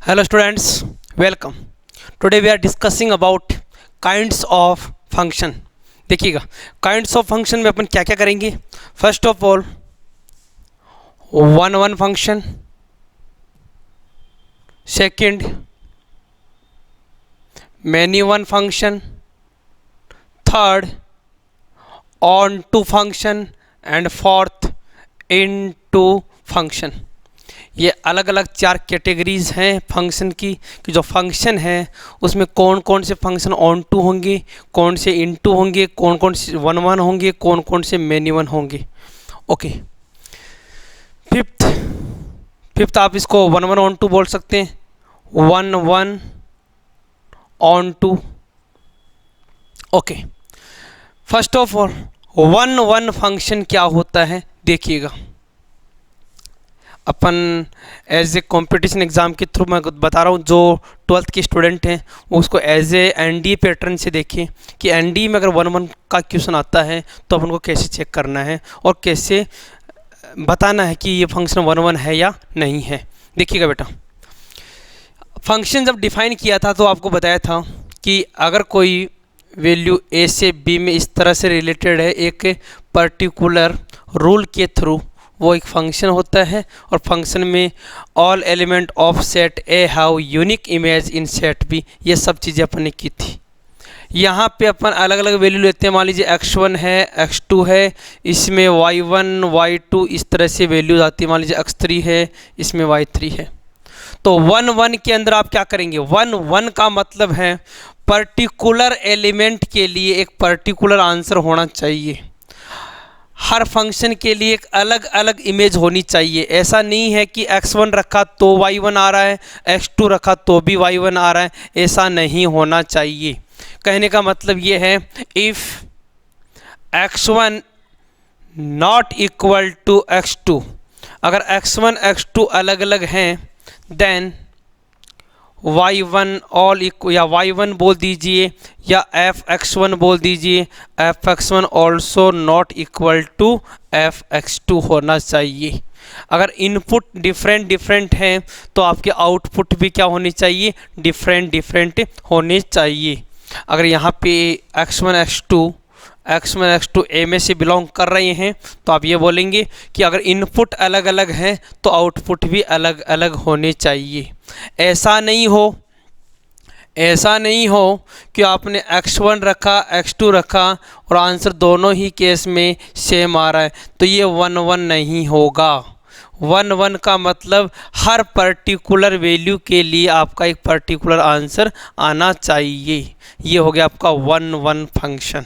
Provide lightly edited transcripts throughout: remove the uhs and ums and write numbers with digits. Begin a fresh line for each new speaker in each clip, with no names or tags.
Hello students, welcome. Today we are discussing about kinds of function. देखिएगा kinds of function में अपन क्या क्या करेंगे. First of all one one function, second many one function, third onto function and fourth into function. ये अलग अलग चार categories हैं फंक्शन की कि जो फंक्शन है उसमें कौन कौन से फंक्शन ऑन टू होंगे, कौन से इन टू होंगे, कौन कौन से वन वन होंगे, कौन कौन से मैनी वन होंगे. ओके. फिफ्थ आप इसको वन वन ऑन टू बोल सकते हैं. One one onto. Okay. First of all one one function क्या होता है देखिएगा. अपन एज ए कंपटीशन एग्ज़ाम के थ्रू मैं बता रहा हूँ, जो 12th के स्टूडेंट हैं वो उसको एज ए एनडीए पैटर्न से देखें कि एनडीए में अगर वन वन का क्वेश्चन आता है तो अपन को कैसे चेक करना है और कैसे बताना है कि ये फंक्शन वन वन है या नहीं है. देखिएगा बेटा, फंक्शन जब डिफ़ाइन किया था तो आपको बताया था कि अगर कोई वैल्यू ए से बी में इस तरह से रिलेटेड है एक पर्टिकुलर रूल के थ्रू, वो एक फंक्शन होता है. और फंक्शन में all element of set A have unique image in set B, ये सब चीज़ें अपन ने की थी. यहाँ पे अपन अलग अलग वैल्यू लेते हैं. मान लीजिए x1 है, x2 है, इसमें y1 y2 इस तरह से वैल्यूज आती है. मान लीजिए x3 है, इसमें y3 है. तो वन वन के अंदर आप क्या करेंगे, वन वन का मतलब है पर्टिकुलर एलिमेंट के लिए एक पर्टिकुलर आंसर होना चाहिए. हर फंक्शन के लिए एक अलग अलग इमेज होनी चाहिए. ऐसा नहीं है कि x1 रखा तो y1 आ रहा है, x2 रखा तो भी y1 आ रहा है. ऐसा नहीं होना चाहिए. कहने का मतलब ये है, if x1 not equal to x2, अगर x1 x2 अलग अलग हैं देन y1 ऑल इक्वल, या y1 बोल दीजिए या f(x1) बोल दीजिए, f(x1) also not equal to f(x2) होना चाहिए. अगर इनपुट डिफरेंट हैं तो आपके आउटपुट भी क्या होनी चाहिए, डिफरेंट होने चाहिए. अगर यहाँ पे x1 x2 ए में से बिलोंग कर रहे हैं तो आप ये बोलेंगे कि अगर इनपुट अलग अलग हैं तो आउटपुट भी अलग अलग होने चाहिए. ऐसा नहीं हो कि आपने x1 रखा x2 रखा और आंसर दोनों ही केस में सेम आ रहा है, तो ये वन वन नहीं होगा. वन वन का मतलब हर पर्टिकुलर वैल्यू के लिए आपका एक पर्टिकुलर आंसर आना चाहिए. ये हो गया आपका वन वन फंक्शन.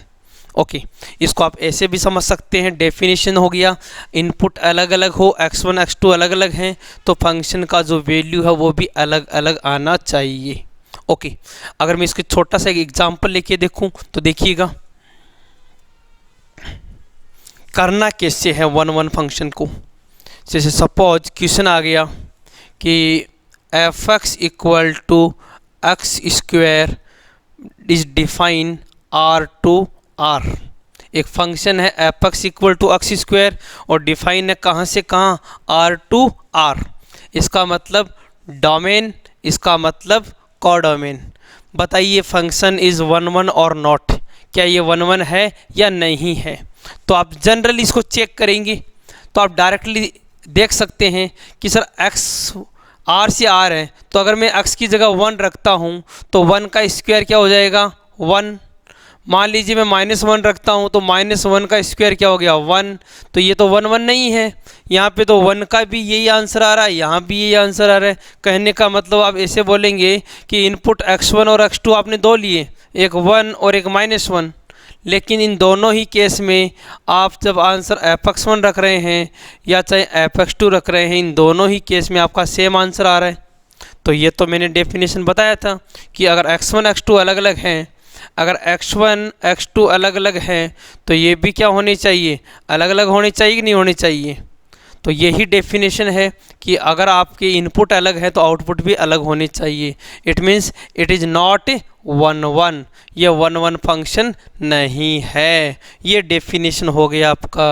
ओके. इसको आप ऐसे भी समझ सकते हैं, डेफिनेशन हो गया, इनपुट अलग अलग हो, x1 x2 अलग अलग हैं तो फंक्शन का जो वैल्यू है वो भी अलग अलग आना चाहिए. ओके. अगर मैं इसके छोटा सा एक एग्जांपल लेके देखूं तो देखिएगा करना कैसे है वन वन फंक्शन को. जैसे सपोज क्वेश्चन आ गया कि f(x) equal to x square is define R to R. एक फंक्शन है f(x) equal to x square और डिफाइन है कहाँ से कहाँ, R टू R. इसका मतलब डोमेन, इसका मतलब कोडोमेन. बताइए फंक्शन इज़ वन वन और नॉट, क्या ये वन वन है या नहीं है. तो आप जनरली इसको चेक करेंगे तो आप डायरेक्टली देख सकते हैं कि सर x R से R है, तो अगर मैं x की जगह 1 रखता हूँ तो 1 का स्क्वायर क्या हो जाएगा, 1. मान लीजिए मैं -1 रखता हूँ तो -1 का स्क्वायर क्या हो गया, 1. तो ये तो 1 1 नहीं है. यहाँ पे तो 1 का भी यही आंसर आ रहा है, यहाँ भी यही आंसर आ रहा है. कहने का मतलब आप ऐसे बोलेंगे कि इनपुट x1 और x2 आपने दो लिए, एक 1 और एक -1, लेकिन इन दोनों ही केस में आप जब आंसर f(x1) रख रहे हैं या चाहे f(x2) रख रहे हैं, इन दोनों ही केस में आपका सेम आंसर आ रहा है. तो ये तो मैंने डेफिनेशन बताया था कि अगर x1 x2 अलग अलग हैं, अगर x1 x2 अलग अलग हैं तो ये भी क्या होनी चाहिए, अलग अलग होनी चाहिए कि नहीं होनी चाहिए. तो यही डेफिनेशन है कि अगर आपके इनपुट अलग है तो आउटपुट भी अलग होने चाहिए. It means it is not one one, ये वन वन फंक्शन नहीं है. ये डेफिनेशन हो गया आपका.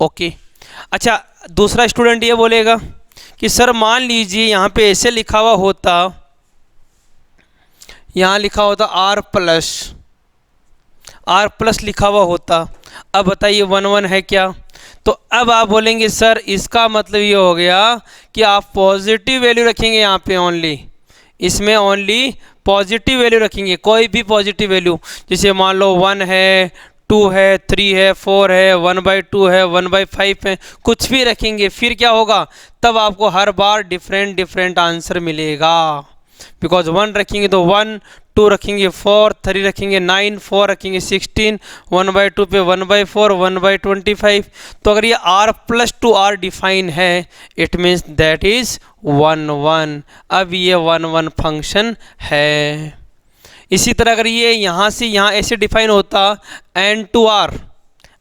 ओके. अच्छा, दूसरा स्टूडेंट ये बोलेगा कि सर मान लीजिए यहाँ पे ऐसे लिखा हुआ होता, यहाँ लिखा होता आर प्लस लिखा हुआ होता। अब बताइए 1 1 है क्या? तो अब आप बोलेंगे सर इसका मतलब ये हो गया कि आप पॉजिटिव वैल्यू रखेंगे यहाँ पे, ओनली इसमें ओनली पॉजिटिव वैल्यू रखेंगे, कोई भी पॉजिटिव वैल्यू, जैसे मान लो 1 है, 2 है, 3 है, 4 है, 1/2 है, 1/5 है, कुछ भी रखेंगे। फिर क्या होगा? तब आपको हर बार डिफरेंट आंसर मिलेगा। बिकॉज 1 रखेंगे तो 1, 2 रखेंगे 4, 3 रखेंगे 9, 4 रखेंगे 16, 1/2 पे 1/4, 1/25। तो अगर ये r+2r डिफाइन है, इट मीन्स दैट इज 1 1। अब ये 1 1 फंक्शन है। इसी तरह अगर ये यहाँ से यहाँ ऐसे डिफाइन होता n2r,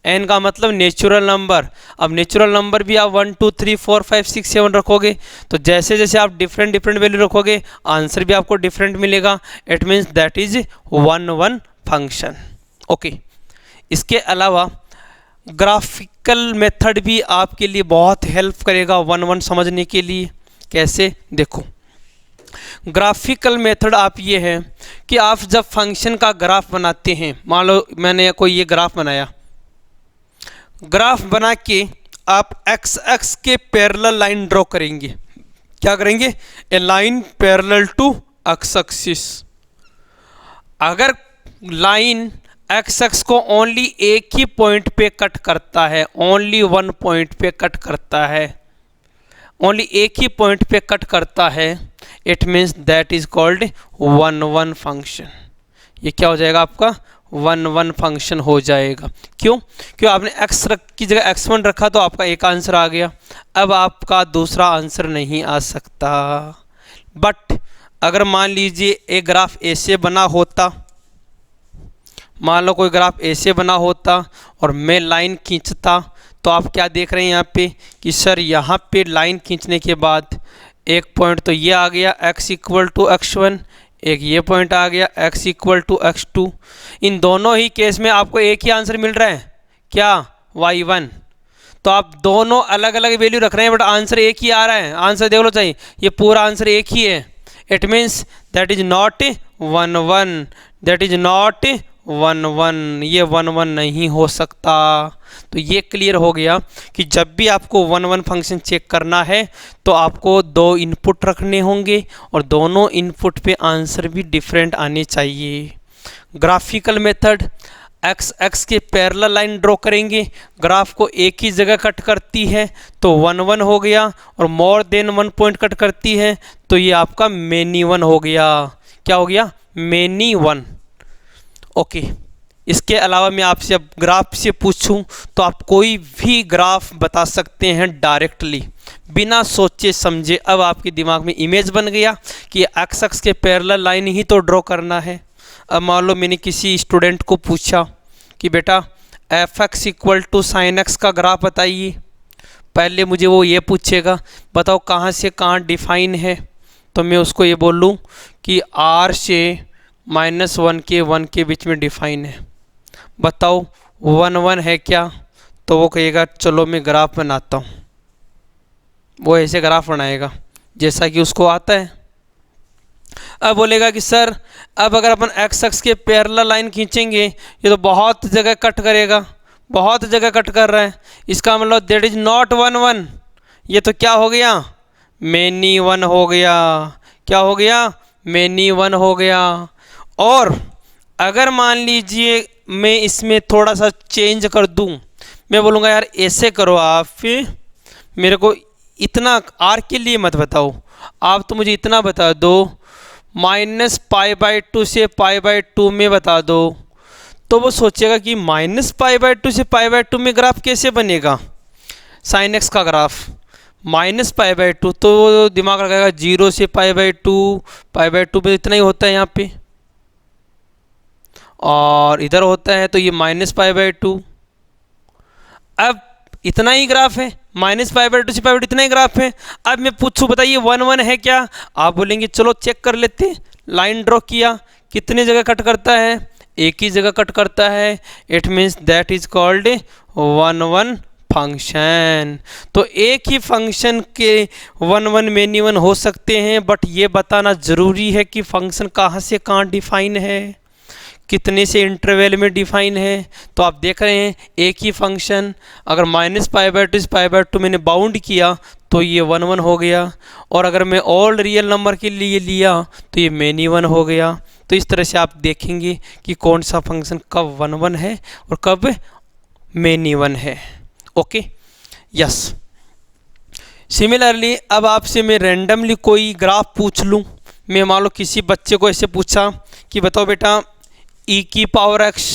n का मतलब नेचुरल नंबर। अब नेचुरल नंबर भी आप 1 2 3 4 5 6 7 रखोगे, तो जैसे जैसे आप डिफरेंट वैल्यू रखोगे आंसर भी आपको डिफरेंट मिलेगा। It means that is 1 1 function. Okay, इसके अलावा ग्राफिकल मेथड भी आपके लिए बहुत हेल्प करेगा 1 1 समझने के लिए। कैसे? देखो, ग्राफिकल मेथड आप ये है कि आप जब फंक्शन का ग्राफ बनाते हैं, मान लो मैंने कोई ये ग्राफ बनाया, ग्राफ बना के आप एक्स एक्स के पैरेलल लाइन ड्रॉ करेंगे। क्या करेंगे? A line parallel to x axis. अगर लाइन एक्स एक्स को ओनली एक ही पॉइंट पे कट करता है, ओनली 1 पॉइंट पे कट करता है, ओनली एक ही पॉइंट पे कट करता है, it means that is called 1 1 function. ये क्या हो जाएगा? आपका 1 1 फंक्शन हो जाएगा। क्यों? आपने x की जगह x1 रखा तो आपका एक आंसर आ गया, अब आपका दूसरा आंसर नहीं आ सकता। बट अगर मान लीजिए एक ग्राफ ऐसे बना होता, मान लो कोई ग्राफ ऐसे बना होता और मैं लाइन खींचता, तो आप क्या देख रहे हैं यहाँ पे कि सर यहाँ पे लाइन खींचने के बाद एक पॉइंट तो ये आ गया x = x1, एक ये पॉइंट आ गया x = x2। इन दोनों ही केस में आपको एक ही आंसर मिल रहा है, क्या? y1। तो आप दोनों अलग अलग वैल्यू रख रहे हैं बट आंसर एक ही आ रहा है। आंसर देख लो चाहिए, ये पूरा आंसर एक ही है। It means that is not 1 1, that is not 1 1, ये 1 1 नहीं हो सकता। तो ये क्लियर हो गया कि जब भी आपको 1 1 फंक्शन चेक करना है तो आपको 2 इनपुट रखने होंगे और दोनों इनपुट पे आंसर भी डिफरेंट आने चाहिए। ग्राफिकल मेथड, एक्स एक्स के पैरेलल लाइन ड्रॉ करेंगे, ग्राफ को एक ही जगह कट करती है तो 1 1 हो गया, और मोर देन 1 पॉइंट कट करती है तो ये आपका मेनी 1 हो गया। क्या हो गया? मेनी 1। ओके, इसके अलावा मैं आपसे अब ग्राफ से पूछूं तो आप कोई भी ग्राफ बता सकते हैं डायरेक्टली, बिना सोचे समझे। अब आपके दिमाग में इमेज बन गया कि एक्स एक्स के पैरेलल लाइन ही तो ड्रॉ करना है। अब मान लो मैंने किसी स्टूडेंट को पूछा कि बेटा f(x = sin x) का ग्राफ बताइए। पहले मुझे वो ये पूछेगा बताओ कहाँ से कहाँ डिफाइन है, तो मैं उसको ये बोलूँ कि r से -1 के 1 के बीच में डिफाइन है, बताओ 1 1 है क्या? तो वो कहेगा चलो मैं ग्राफ बनाता हूँ। वो ऐसे ग्राफ बनाएगा जैसा कि उसको आता है। अब बोलेगा कि सर अब अगर अपन एक्स एक्स के पैरेलल लाइन खींचेंगे ये तो बहुत जगह कट करेगा, बहुत जगह कट कर रहा है, इसका मतलब दैट इज नॉट 1 1, ये तो क्या हो गया? मेनी 1 हो गया। क्या हो गया? मेनी 1 हो गया। और अगर मान लीजिए मैं इसमें थोड़ा सा चेंज कर दूं, मैं बोलूँगा यार ऐसे करो, आप मेरे को इतना r के लिए मत बताओ, आप तो मुझे इतना बता दो -π/2 से π/2 में बता दो, तो वो सोचेगा कि -π/2 से π/2 में ग्राफ कैसे बनेगा? sin x का ग्राफ -π/2, तो दिमाग लगाएगा 0 से π/2, π/2 पे इतना ही होता है यहाँ पे, और इधर होता है तो ये -π/2। अब इतना ही ग्राफ है, -π/2 से π/2 इतना ही ग्राफ है। अब मैं पूछूं बताइए 1 1 है क्या? आप बोलेंगे चलो चेक कर लेते। लाइन ड्रॉ किया, कितने जगह कट करता है? एक ही जगह कट करता है। It means that is called 1 1 function. तो एक ही फंक्शन के वन वन मेनी वन हो सकते हैं, बट ये बताना ज़रूरी है कि फंक्शन कहाँ से कहाँ डिफाइन है, कितने से इंटरवल में डिफाइन है। तो आप देख रहे हैं एक ही फंक्शन अगर -π/2 से π/2 मैंने बाउंड किया तो ये 1 1 हो गया, और अगर मैं ऑल रियल नंबर के लिए लिया तो ये मेनी वन हो गया। तो इस तरह से आप देखेंगे कि कौन सा फंक्शन कब 1 1 है और कब मेनी वन है। Okay, yes. सिमिलरली अब आपसे मैं रैंडमली कोई ग्राफ पूछ लूँ। मैं मान लो किसी बच्चे को ऐसे पूछा कि बताओ बेटा e⁻x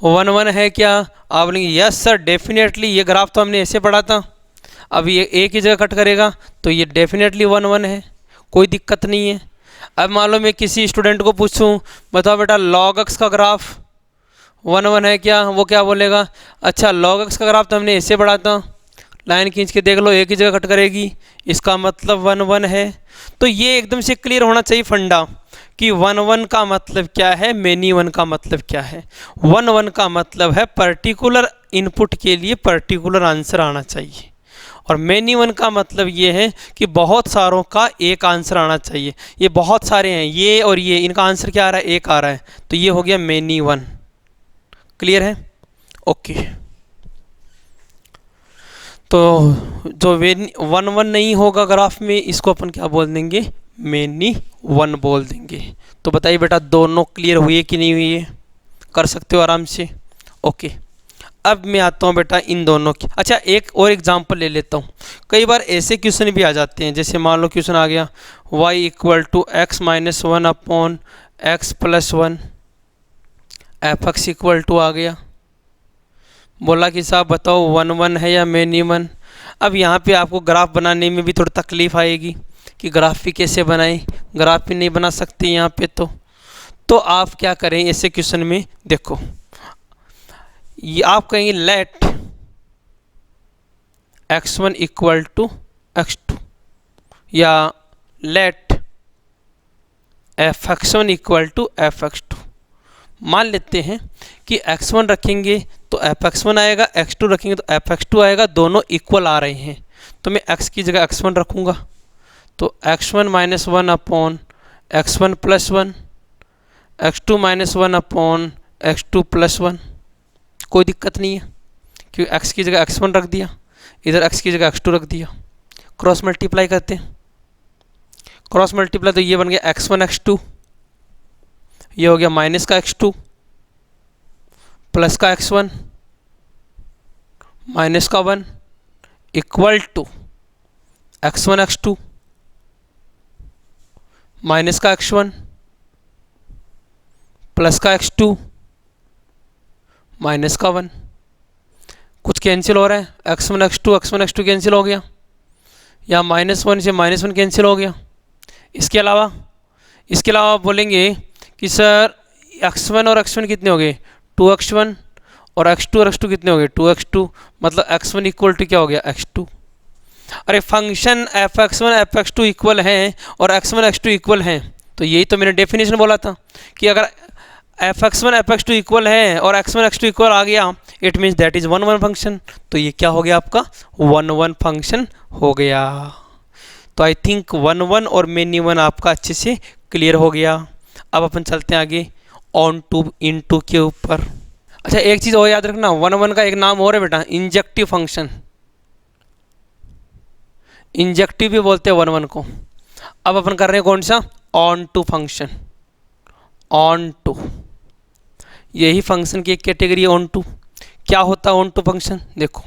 1 1 है क्या? आप बोलेंगे यस सर डेफिनेटली, ये ग्राफ तो हमने ऐसे पढ़ा था। अब ये एक ही जगह कट करेगा तो ये डेफिनेटली 1 1 है, कोई दिक्कत नहीं है। अब मान लो मैं किसी स्टूडेंट को पूछूं बताओ बेटा log x का ग्राफ 1 1 है क्या? वो क्या बोलेगा, अच्छा log x का ग्राफ तो हमने ऐसे पढ़ा था, लाइन खींच के देख लो एक ही जगह कट करेगी, इसका मतलब 1 1 है। तो ये एकदम से क्लियर होना चाहिए फंडा कि 1 1 का मतलब क्या है, मेनी वन का मतलब क्या है। 1 1 का मतलब है पर्टिकुलर इनपुट के लिए पर्टिकुलर आंसर आना चाहिए, और मेनी वन का मतलब ये है कि बहुत सारों का एक आंसर आना चाहिए। ये बहुत सारे हैं, ये और ये, इनका आंसर क्या आ रहा है, एक आ रहा है, तो ये हो गया मेनी वन। क्लियर है? ओके। तो जो 1 1 नहीं होगा ग्राफ में, इसको अपन क्या बोल देंगे, मेनी वन बोल देंगे। तो बताइए बेटा दोनों क्लियर हुए कि नहीं हुए? कर सकते हो आराम से। ओके, अब मैं आता हूँ बेटा इन दोनों की। अच्छा एक और एग्जांपल ले लेता हूँ। कई बार ऐसे क्वेश्चन भी आ जाते हैं, जैसे मान लो क्वेश्चन आ गया y = x - 1 / x + 1 f(x) = आ गया। बोला कि साहब बताओ 1 1 है या मेनी वन। अब यहाँ पे आपको ग्राफ बनाने में भी थोड़ी तकलीफ आएगी कि ग्राफ भी कैसे बनाएं, ग्राफ भी नहीं बना सकते यहाँ पे। तो आप क्या करें ऐसे क्वेश्चन में, देखो ये आप कहेंगे लेट x1 = x2 या लेट f(x1 = f(x2)। मान लेते हैं कि x1 रखेंगे तो f(x1) आएगा, x2 रखेंगे तो f(x2) आएगा, दोनों इक्वल आ रहे हैं। तो मैं x की जगह x1 रखूँगा, तो x1 - 1 / x1 + 1, x2 - 1 / x2 + 1। कोई दिक्कत नहीं है क्योंकि x की जगह x1 रख दिया, इधर x की जगह x2 रख दिया। क्रॉस मल्टीप्लाई करते हैं, क्रॉस मल्टीप्लाई तो ये बन गया x1 x2, ये हो गया माइनस का x2 प्लस का x1 माइनस का 1 equal to x1 x2 minus का x1 प्लस का x2 माइनस का 1। कुछ कैंसिल हो रहा है, x1 x2 कैंसिल हो गया, या -1 से -1 कैंसिल हो गया। इसके अलावा आप बोलेंगे कि सर x1 और x1 कितने हो गए, 2x1, और x2 कितने हो गए, 2x2, मतलब x1 = क्या हो गया, x2। अरे फंक्शन f(x1 f(x2) इक्वल हैं और x1 x2 इक्वल हैं, तो यही तो मैंने डेफिनेशन बोला था कि अगर f(x1 f(x2) इक्वल है और x1 x2 इक्वल आ गया, it means that is 1 1 function. तो ये क्या हो गया आपका 1 1 फंक्शन हो गया। तो आई थिंक 1 1 और मेनी वन आपका अच्छे से क्लियर हो गया। अब अपन चलते हैं आगे ऑन टू इनटू के ऊपर। अच्छा एक चीज़ और याद रखना, 1 1 का एक नाम और है बेटा, इंजेक्टिव फंक्शन। इंजेक्टिव भी बोलते हैं 1 1 को। अब अपन कर रहे हैं कौन सा, onto function. Onto यही फंक्शन की एक कैटेगरी है ऑन टू। क्या होता है ऑन टू फंक्शन, देखो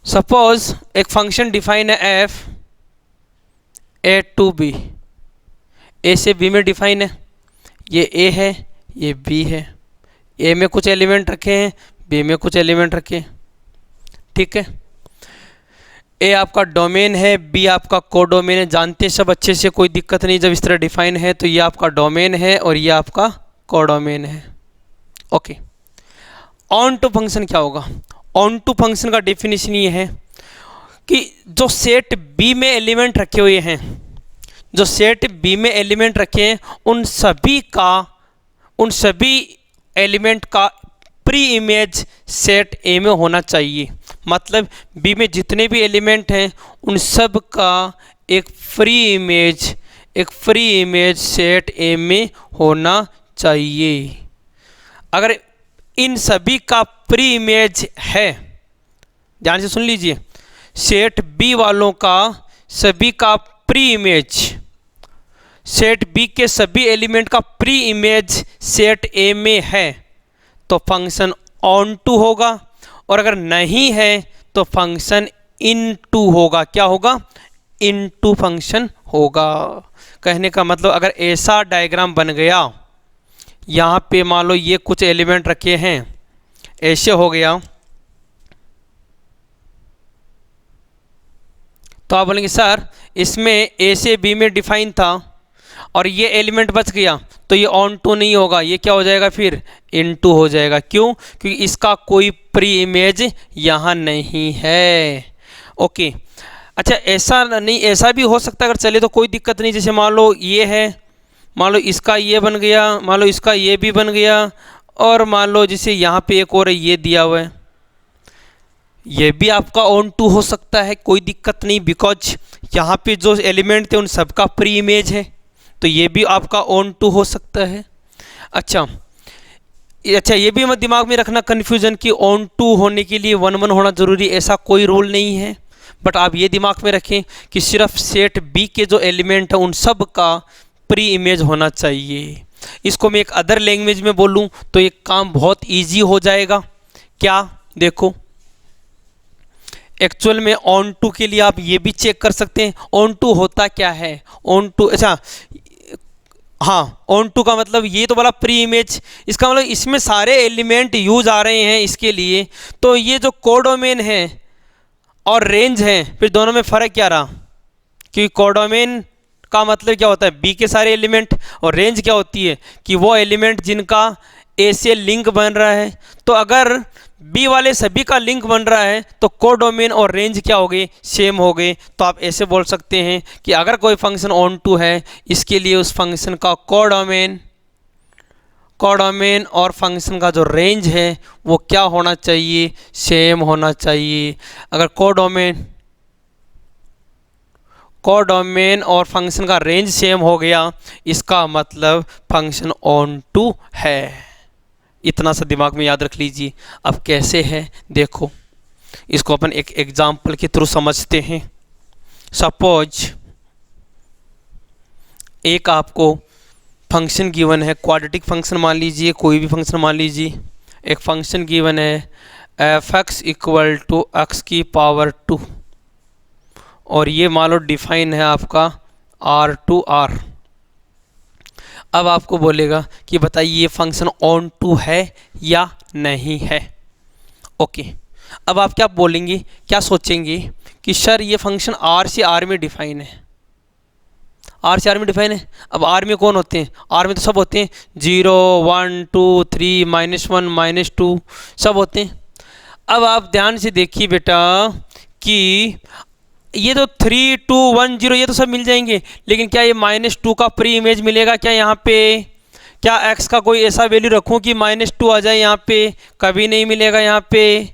सपोज एक फंक्शन डिफाइन है f a to b, a से b में डिफाइन है, ये a है ये b है, a में कुछ एलिमेंट रखे हैं b में कुछ एलिमेंट रखे हैं, ठीक है। ए आपका डोमेन है, बी आपका कोडोमेन है, जानते हैं सब अच्छे से, कोई दिक्कत नहीं। जब इस तरह डिफाइन है तो ये आपका डोमेन है और ये आपका कोडोमेन है। ओके, ऑन टू फंक्शन क्या होगा, ऑन टू फंक्शन का डेफिनेशन ये है कि जो सेट बी में एलिमेंट रखे हुए हैं, जो सेट बी में एलिमेंट रखे हैं उन सभी एलिमेंट का प्री इमेज सेट ए में होना चाहिए। मतलब बी में जितने भी एलिमेंट हैं उन सब का एक फ्री इमेज सेट ए में होना चाहिए। अगर इन सभी का प्री इमेज है, ध्यान से सुन लीजिए, सेट बी वालों का सभी का प्री इमेज, सेट बी के सभी एलिमेंट का प्री इमेज सेट ए में है तो फंक्शन ऑन टू होगा, और अगर नहीं है तो फंक्शन इन टू होगा। क्या होगा? इन टू फंक्शन होगा। कहने का मतलब अगर ऐसा डायग्राम बन गया, यहाँ पे मान लो ये कुछ एलिमेंट रखे हैं, ऐसे हो गया, तो आप बोलेंगे सर इसमें ए से बी में डिफाइन था और ये एलिमेंट बच गया तो ये ऑन टू नहीं होगा, ये क्या हो जाएगा? फिर इन टू हो जाएगा। क्यों? क्योंकि इसका कोई प्री इमेज यहाँ नहीं है। ओके, अच्छा ऐसा नहीं, ऐसा भी हो सकता है अगर चले तो कोई दिक्कत नहीं। जैसे मान लो ये है, मान लो इसका ये बन गया, मान लो इसका ये भी बन गया, और मान लो जैसे यहाँ पे एक और ये दिया हुआ है, ये भी आपका ऑन टू हो सकता है, कोई दिक्कत नहीं, बिकॉज यहाँ पे जो एलिमेंट थे उन सबका प्री इमेज है, तो ये भी आपका ऑन टू हो सकता है। अच्छा ये भी मत दिमाग में रखना कन्फ्यूजन कि ऑन टू होने के लिए 1 1 होना ज़रूरी, ऐसा कोई रूल नहीं है। बट आप ये दिमाग में रखें कि सिर्फ सेट बी के जो एलिमेंट हैं उन सब का प्री इमेज होना चाहिए। इसको मैं एक अदर लैंग्वेज में बोलूँ तो ये काम बहुत ईजी हो जाएगा। क्या? देखो, एक्चुअल में ऑन टू के लिए आप ये भी चेक कर सकते हैं ऑन टू होता क्या है। ऑन टू, अच्छा हाँ, ऑन टू का मतलब ये तो बोला प्री इमेज, इसका मतलब इसमें सारे एलिमेंट यूज आ रहे हैं इसके लिए, तो ये जो कोडोमेन है और रेंज है, फिर दोनों में फ़र्क क्या रहा? क्योंकि कोडोमेन का मतलब क्या होता है? बी के सारे एलिमेंट, और रेंज क्या होती है कि वो एलिमेंट जिनका ए से लिंक बन रहा है। तो अगर बी वाले सभी का लिंक बन रहा है तो कोडोमेन और रेंज क्या हो गए? सेम हो गए। तो आप ऐसे बोल सकते हैं कि अगर कोई फंक्शन ऑन टू है, इसके लिए उस फंक्शन का कोडोमेन और फंक्शन का जो रेंज है वो क्या होना चाहिए? सेम होना चाहिए। अगर कोडोमेन और फंक्शन का रेंज सेम हो गया, इसका मतलब फंक्शन ऑन टू है। इतना सा दिमाग में याद रख लीजिए। अब कैसे है देखो, इसको अपन एक एग्जाम्पल के थ्रू समझते हैं। सपोज एक आपको फंक्शन गिवन है, क्वाड्रेटिक फंक्शन मान लीजिए, कोई भी फंक्शन मान लीजिए, एक फंक्शन गिवन है f(x) = x⁻², और ये मान लो डिफाइन है आपका R₂R। अब आपको बोलेगा कि बताइए ये फंक्शन ऑन टू है या नहीं है। ओके, अब आप क्या बोलेंगे, क्या सोचेंगे कि सर ये फंक्शन R से R में डिफाइन है, R से R में डिफाइन है। अब R में कौन होते हैं? R में तो सब होते हैं, 0 1 2 3 -1 -2 सब होते हैं। अब आप ध्यान से देखिए बेटा कि ये तो 3 2 1 0 ये तो सब मिल जाएंगे, लेकिन क्या ये -2 का प्री इमेज मिलेगा क्या यहाँ पे? क्या x का कोई ऐसा वैल्यू रखूँ कि -2 आ जाए यहाँ पे? कभी नहीं मिलेगा यहाँ पे।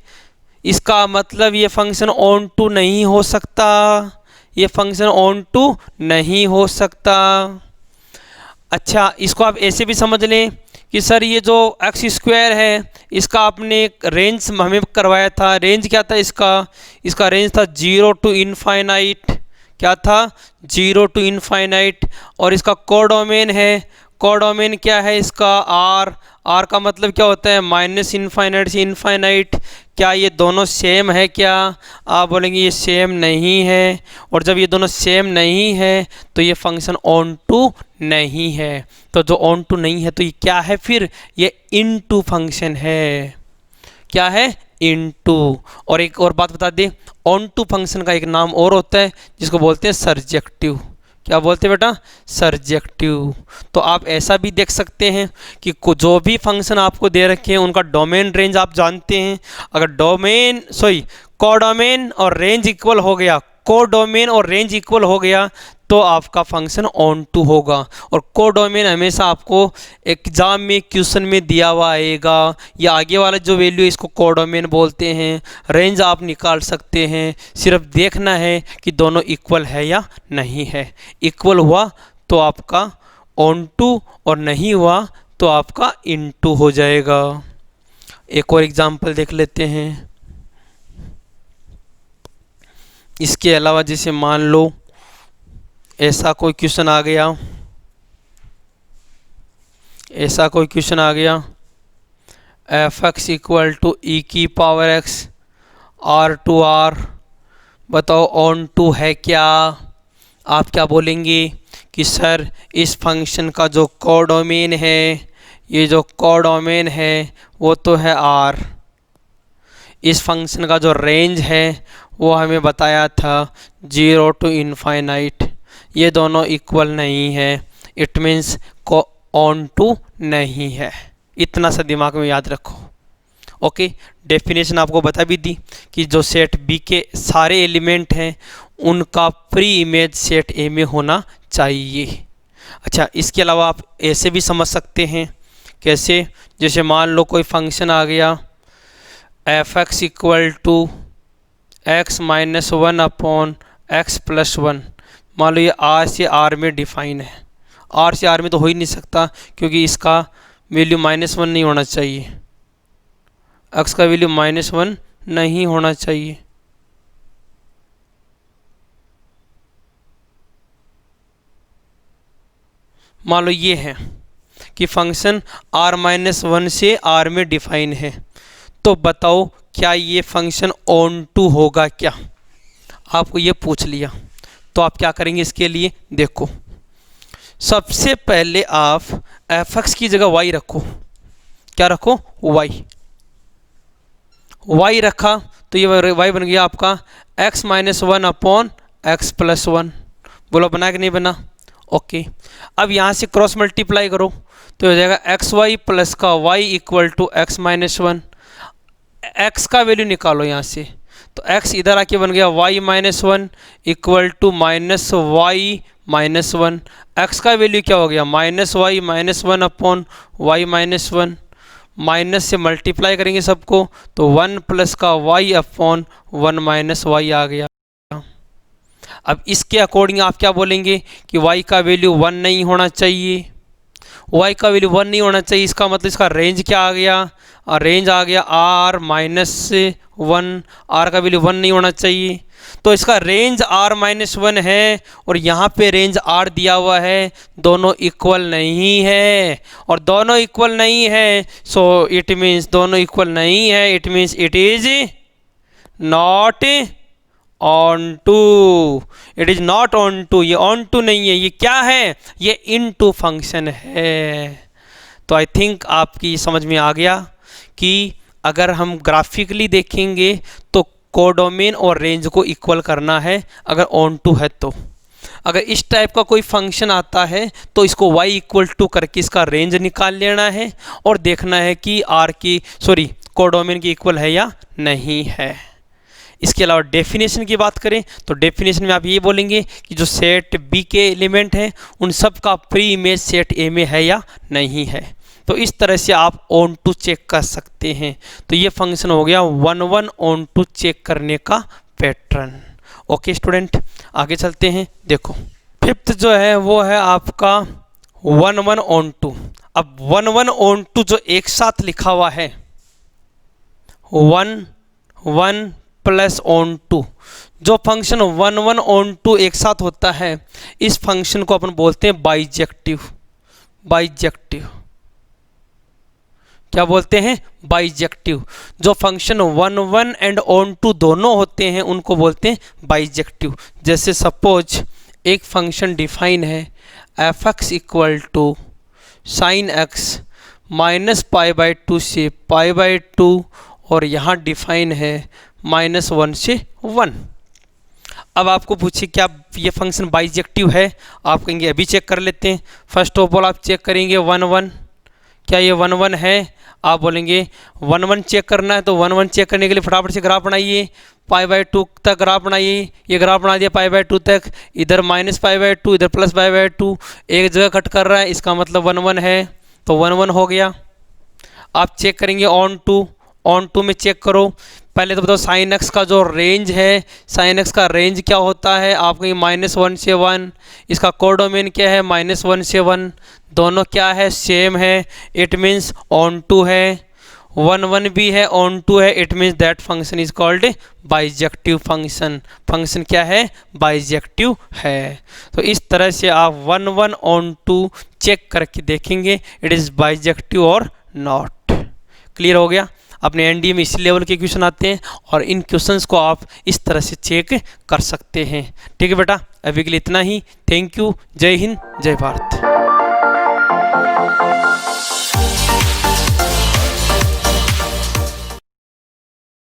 इसका मतलब ये फंक्शन ऑन टू नहीं हो सकता, ये फंक्शन ऑन टू नहीं हो सकता। अच्छा, इसको आप ऐसे भी समझ लें कि सर ये जो x² है इसका आपने रेंज हमें करवाया था, रेंज क्या था इसका रेंज था 0 to ∞। क्या था? 0 to ∞। और इसका कोडोमेन है, कोडोमेन क्या है इसका? R का मतलब क्या होता है? -∞ से ∞। क्या ये दोनों सेम है क्या? आप बोलेंगे ये सेम नहीं है, और जब ये दोनों सेम नहीं है तो ये फंक्शन ऑन टू नहीं है। तो जो ऑन टू नहीं है तो ये क्या है फिर? ये इनटू फंक्शन है। क्या है? इनटू। और एक और बात बता दे, ऑन टू फंक्शन का एक नाम और होता है जिसको बोलते हैं सरजेक्टिव। क्या बोलते हैं बेटा? सरजेक्टिव। तो आप ऐसा भी देख सकते हैं कि जो भी फंक्शन आपको दे रखे हैं उनका डोमेन रेंज आप जानते हैं। अगर कोडोमेन और रेंज इक्वल हो गया, कोडोमेन और रेंज इक्वल हो गया तो आपका फंक्शन ऑन टू होगा। और कोडोमेन हमेशा आपको एग्ज़ाम में क्वेश्चन में दिया हुआ आएगा, या आगे वाला जो वैल्यू इसको कोडोमेन बोलते हैं। रेंज आप निकाल सकते हैं, सिर्फ देखना है कि दोनों इक्वल है या नहीं है। इक्वल हुआ तो आपका ऑन टू, और नहीं हुआ तो आपका इन टू हो जाएगा। एक और एग्जांपल देख लेते हैं। इसके अलावा जैसे मान लो ऐसा कोई क्वेश्चन आ गया, f x equal to e की power x R to R, बताओ ऑन टू है क्या। आप क्या बोलेंगे कि सर इस फंक्शन का जो कोडोमेन है, ये जो कोडोमेन है वो तो है आर। इस फंक्शन का जो रेंज है वो हमें बताया था 0 टू इनफाइनाइट, ये दोनों इक्वल नहीं है। इट मीन्स को ऑन टू नहीं है। इतना सा दिमाग में याद रखो। ओके, डेफिनेशन आपको बता भी दी कि जो सेट बी के सारे एलिमेंट हैं उनका प्री इमेज सेट ए में होना चाहिए। अच्छा, इसके अलावा आप ऐसे भी समझ सकते हैं। कैसे? जैसे मान लो कोई फंक्शन आ गया f x equal to x minus one upon x plus one. मान लो ये आर से आर में डिफाइन है। आर से आर में तो हो ही नहीं सकता, क्योंकि इसका वैल्यू -1 नहीं होना चाहिए, एक्स का वैल्यू -1 नहीं होना चाहिए। मान लो ये है कि फंक्शन r-1 से r में डिफाइन है, तो बताओ क्या ये फंक्शन ऑन टू होगा क्या। आपको ये पूछ लिया, तो आप क्या करेंगे इसके लिए? देखो, सबसे पहले आप एफ एक्स की जगह y रखो। क्या रखो? y रखा तो ये y बन गया आपका x-1 upon x plus one. बोलो बना कि नहीं बना? ओके, अब यहाँ से क्रॉस मल्टीप्लाई करो तो हो जाएगा एक्स वाई प्लस का y equal to x-1। x का वैल्यू निकालो यहाँ से, तो x इधर आके बन गया y-1 equal to -y-1। x का वैल्यू क्या हो गया? -y-1 upon y-1। माइनस से मल्टीप्लाई करेंगे सबको तो 1 प्लस का y अपॉन 1 - y आ गया। अब इसके अकॉर्डिंग आप क्या बोलेंगे कि y का वैल्यू 1 नहीं होना चाहिए। y का वैल्यू 1 नहीं होना चाहिए, इसका मतलब इसका रेंज क्या आ गया? रेंज आ गया r-1। r का वैल्यू 1 नहीं होना चाहिए, तो इसका रेंज r-1 है और यहाँ पे रेंज r दिया हुआ है। दोनों इक्वल नहीं है, और दोनों इक्वल नहीं है, सो इट मीन्स दोनों इक्वल नहीं है, it means it is not onto. It is not onto, ये ऑन टू नहीं है, ये क्या है? ये इन टू फंक्शन है। तो आई थिंक आपकी समझ में आ गया कि अगर हम ग्राफिकली देखेंगे तो कोडोमेन और रेंज को इक्वल करना है अगर ऑन टू है तो। अगर इस टाइप का कोई फंक्शन आता है तो इसको y इक्वल टू करके इसका रेंज निकाल लेना है और देखना है कि कोडोमेन की इक्वल है या नहीं है। इसके अलावा डेफिनेशन की बात करें तो डेफिनेशन में आप ये बोलेंगे कि जो सेट बी के एलिमेंट हैं उन सब का प्री इमेज सेट ए में है या नहीं है। तो इस तरह से आप ऑन टू चेक कर सकते हैं। तो ये फंक्शन हो गया 1-1 ऑन टू चेक करने का पैटर्न। ओके स्टूडेंट, आगे चलते हैं। देखो, फिफ्थ जो है वो है आपका 1-1 ऑन टू। अब 1-1 ऑन टू जो एक साथ लिखा हुआ है 1-1 प्लस ऑन टू, जो फंक्शन 1-1 ऑन टू एक साथ होता है इस फंक्शन को अपन बोलते हैं बाइजेक्टिव। क्या बोलते हैं? बाइजेक्टिव। जो फंक्शन 1-1 एंड ऑन टू दोनों होते हैं उनको बोलते हैं बाइजेक्टिव। जैसे सपोज एक फंक्शन डिफाइन है f x equal to sine x -π/2 से π/2, और यहाँ डिफाइन है -1 से 1। अब आपको पूछिए क्या ये फंक्शन बाइजेक्टिव है? आप कहेंगे अभी चेक कर लेते हैं। फर्स्ट ऑफ ऑल आप चेक करेंगे 1-1, क्या ये 1-1 है? आप बोलेंगे 1 1 चेक करना है, तो 1 1 चेक करने के लिए फटाफट से ग्राफ बनाइए, π/2 तक ग्राफ बनाइए। ये ग्राफ बना दिया π/2 तक, इधर -π/2 इधर +π/2, एक जगह कट कर रहा है, इसका मतलब 1 1 है, तो 1 1 हो गया। आप चेक करेंगे ऑन टू में चेक करो। पहले तो बताओ साइन एक्स का जो रेंज है, साइन एक्स का रेंज क्या होता है, आपको ये -1 से 1, इसका कोडोमेन क्या है -1 से 1, दोनों क्या है सेम है, इट मीन्स ऑन टू है। 1 1 भी है, ऑन टू है, it means that function is called bijective function. Function क्या है, बाइजेक्टिव है। तो इस तरह से आप 1 1 ऑन टू चेक करके देखेंगे इट इज़ बाइजेक्टिव और नॉट। क्लियर हो गया। अपने एनडीए में इसी लेवल के क्वेश्चन आते हैं और इन क्वेश्चंस को आप इस तरह से चेक कर सकते हैं। ठीक है बेटा, अभी के लिए इतना ही। Thank you. जय हिंद, जय भारत।